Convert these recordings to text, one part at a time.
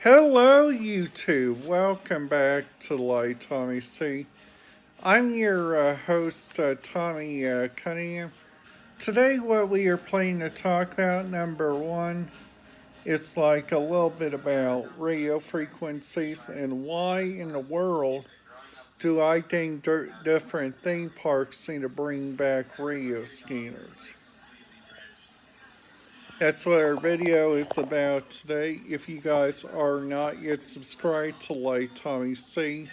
Hello, YouTube. Welcome back to Light Tommy C. I'm your host, Tommy Cunningham. Today, what we are planning to talk about, number one, is like a little bit about radio frequencies and why in the world do I think different theme parks need to bring back radio scanners. That's what our video is about today. If you guys are not yet subscribed to Light Tommy C,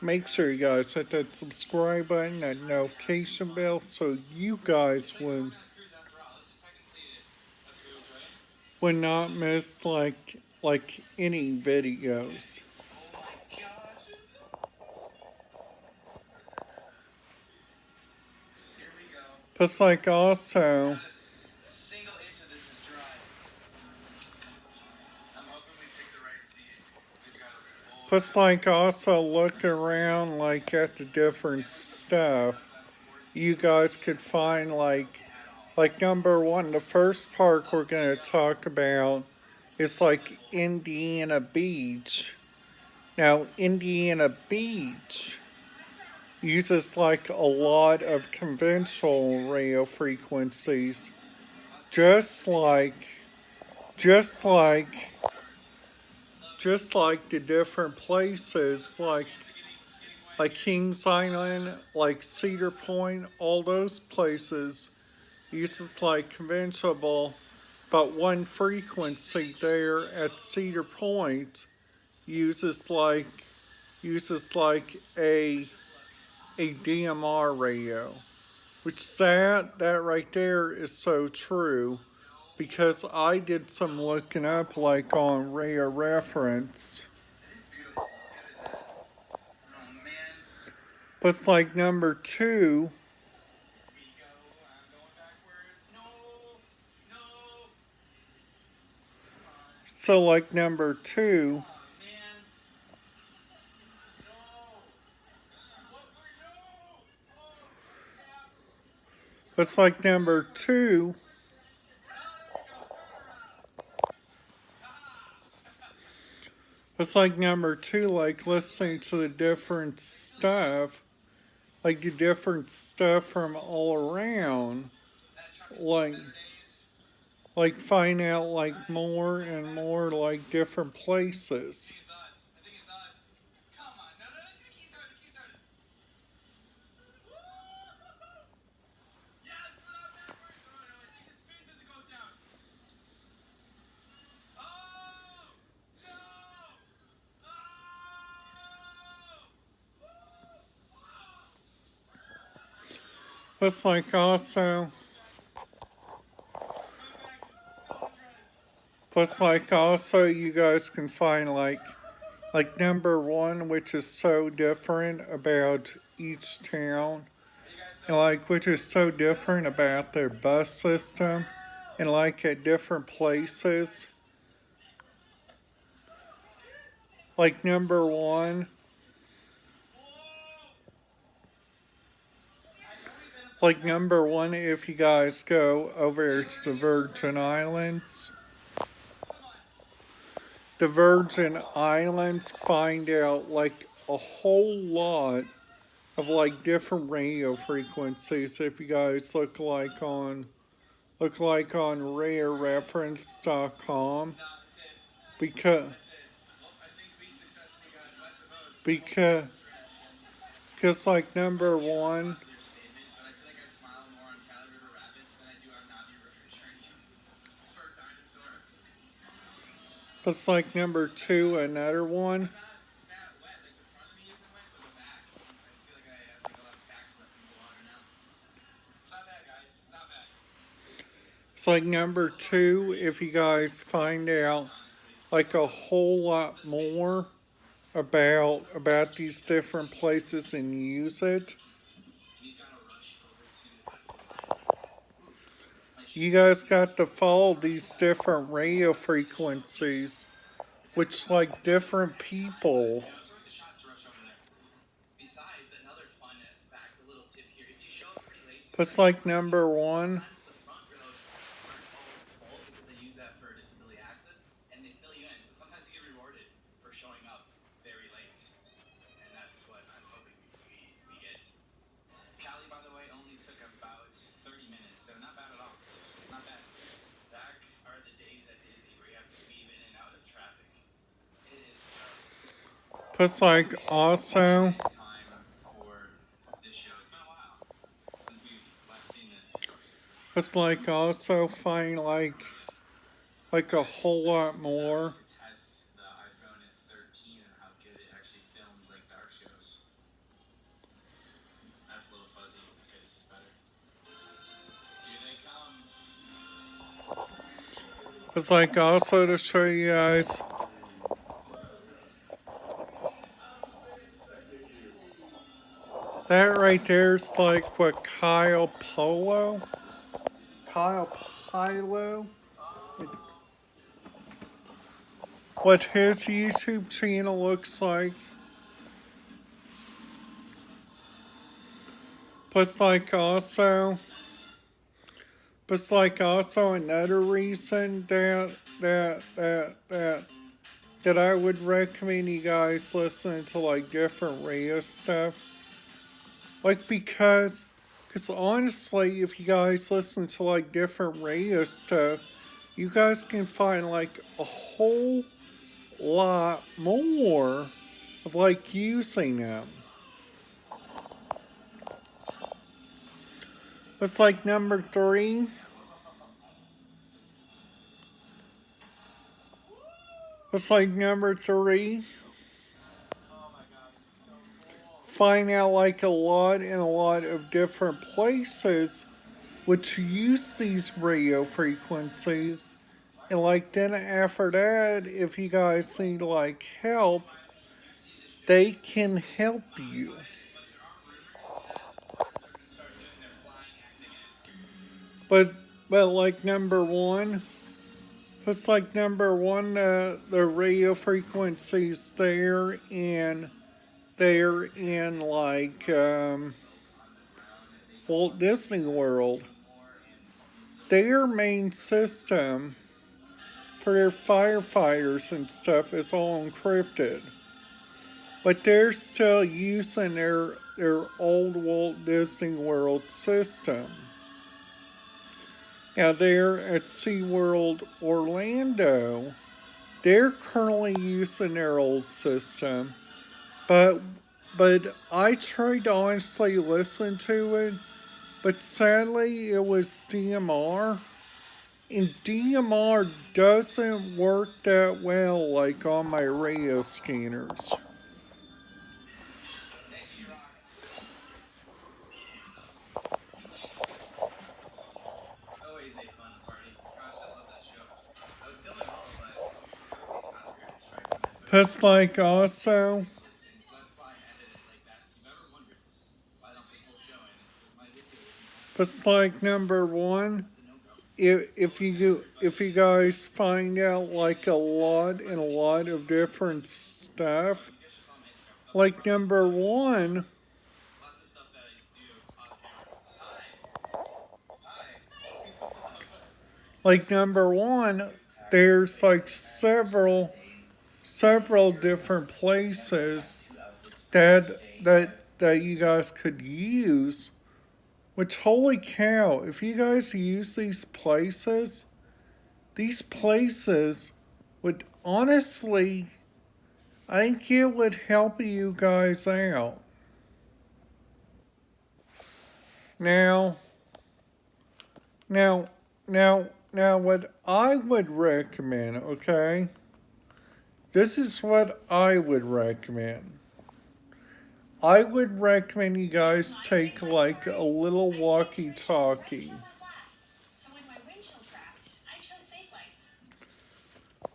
make sure you guys hit that subscribe button, that notification bell, so you guys would not miss like any videos. Plus, also look around like at the different stuff. You guys could find like number one, the first park we're gonna talk about is like Indiana Beach. Now, Indiana Beach uses like a lot of conventional radio frequencies, just like, just like, just like the different places, like Kings Island, like Cedar Point, all those places uses like conventional, but one frequency there at Cedar Point uses like uses like a DMR radio, which that right there is so true because I did some looking up like on radio reference. But it's like number two. So like number two. It's like number two. It's like number two, like listening to the different stuff, like the different stuff from all around, like like find out like more and more like different places. It's like also, plus like also you guys can find like number one, which is so different about each town, and like which is so different about their bus system, and like at different places. Like number one, if you guys go over to the Virgin Islands find out like a whole lot of like different radio frequencies. If you guys look like on rarereference.com, because because because like number one. It's like number two, another one. It's like number two, if you guys find out like a whole lot more about these different places and use it. You guys got to follow these different radio frequencies, which like different people. It's like number one. Plus, like, also, it's like also find like a whole lot more. It's like also to show you guys that right there is like what Kyle Pilo, what his YouTube channel looks like. Plus, like also another reason that I would recommend you guys listen to like different radio stuff. Like because honestly, if you guys listen to like different radio stuff, you guys can find like a whole lot more of like using them. It's like number three. It's like number three. Find out like a lot in a lot of different places which use these radio frequencies. And like then after that, if you guys need like help, they can help you. But like number one, it's like number one, the radio frequencies they're in like Walt Disney World. Their main system for their firefighters and stuff is all encrypted. But they're still using their old Walt Disney World system. Now they're at SeaWorld Orlando. They're currently using their old system. But I tried to honestly listen to it, but sadly it was DMR. And DMR doesn't work that well like on my radio scanners. Plus like also, plus like number one, if you guys find out like a lot and a lot of different stuff, like number one, like number one, there's like several different places that you guys could use. Which holy cow, if you guys use these places would honestly, I think it would help you guys out. Now, now, now, what I would recommend, okay? This is what I would recommend. I would recommend you guys take like a little walkie talkie.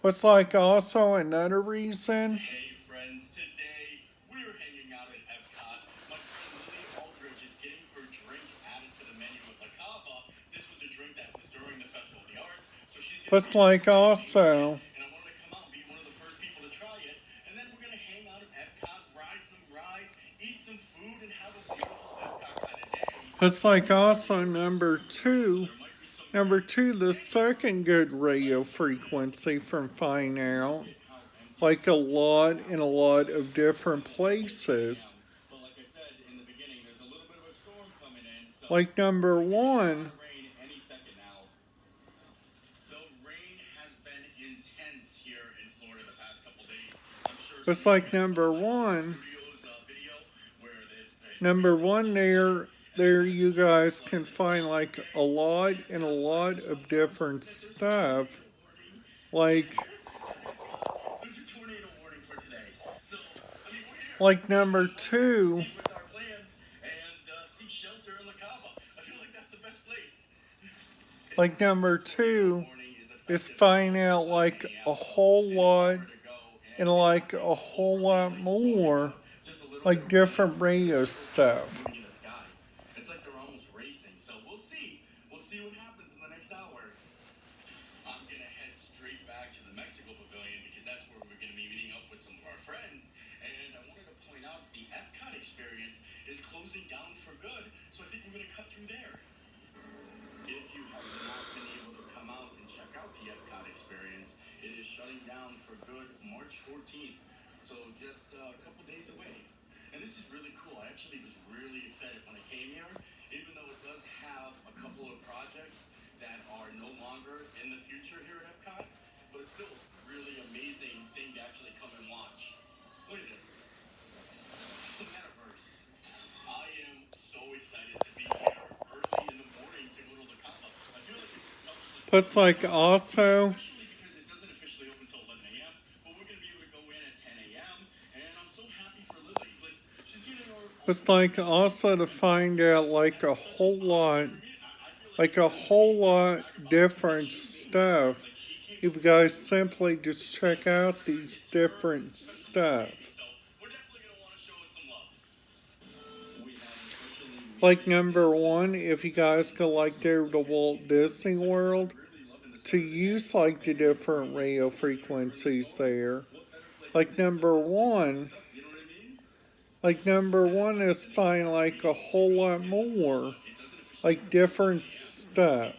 What's like also another reason? Hey friends, today we're hanging out at Epcot. My friend Lily Aldridge is getting her drink added to the menu with La Cava. This was a drink that was during the Festival of the Arts, so she's What's like also. And I wanted to come out and be one of the first people to try it. And then we're gonna hang out at Epcot, ride some rides, eat some food, and have a beautiful Epcot kind of day. It's like also number two. Number two, the second good radio frequency from Fine Out, like a lot in a lot of different places. Like number one, the rain has been intense here in Florida the past couple days. I'm sure It's like number one there you guys can find like a lot and a lot of different stuff. Like number two, number two is finding out like a whole lot and like a whole lot more like different radio stuff. But like also, it's like also to find out like a whole lot different stuff. If you guys simply just check out these different stuff. Like number one, if you guys go like there to Walt Disney World, to use like the different radio frequencies there. Like number one, number one is find like a whole lot more, like different stuff.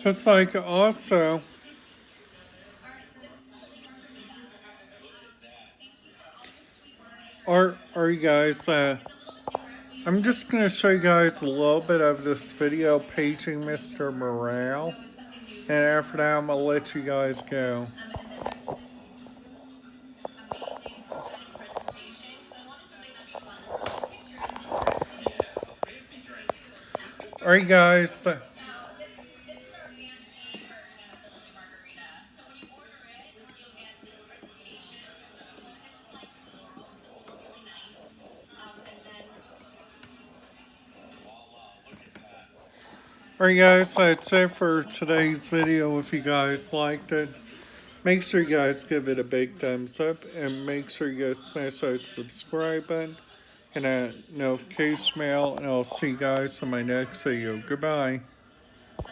It's like also, are you guys, I'm just going to show you guys a little bit of this video paging Mr. Morale. And after that, I'm going to let you guys go. Alright guys, alright guys, that's it for today's video. If you guys liked it, make sure you guys give it a big thumbs up and make sure you guys smash that subscribe button and that notification bell, and I'll see you guys in my next video. Goodbye.